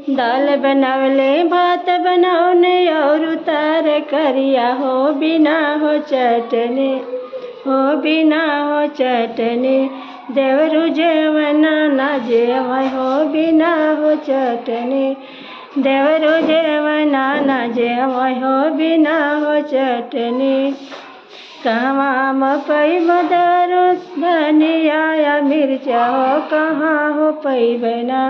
दाल बनवले भात बनौने और उतार करिया हो बिना हो चटनी, हो बिना हो चटनी। देवरु जेवना ना जेवै हो बिना हो चटनी, देवरु जेवना ना जेवै हो बिना हो चटनी। कहवा मकई मदरु धनिया या मिर्चा हो कहाँ हो पैबना,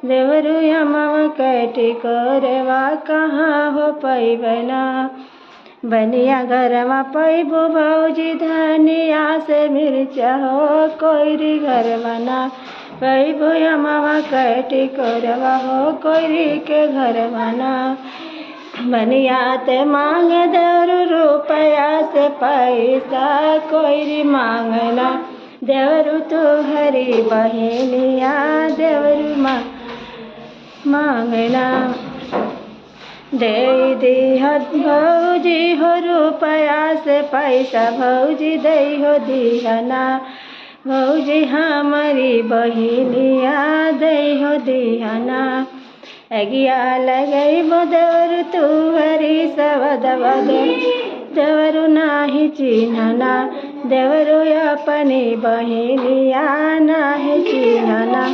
देवरु यमव कैटी करवा कहाँ हो पैबना। बनिया घरमा पैबो भौजी धनिया से मिर्चा हो कोइरी घरमा ना पैबो यमव कैटी करवा हो कोइरी के घरमा ना। बनिया ते मांग देवरु रुपया से पैसा कोइरी मांगना, देवरु तू घरी बहिनिया देवरु मांगना। दे दिह भौजी हो रुपया से पैसा भौजी दे हो दिहना, भौजी हमारी बहिनिया दे हो दिहना। अगिया लगैबो देवरु तू हरी सवदवा देवरु नाही चिन्हना, देवरु अपनी बहिनिया नाही चिन्हना।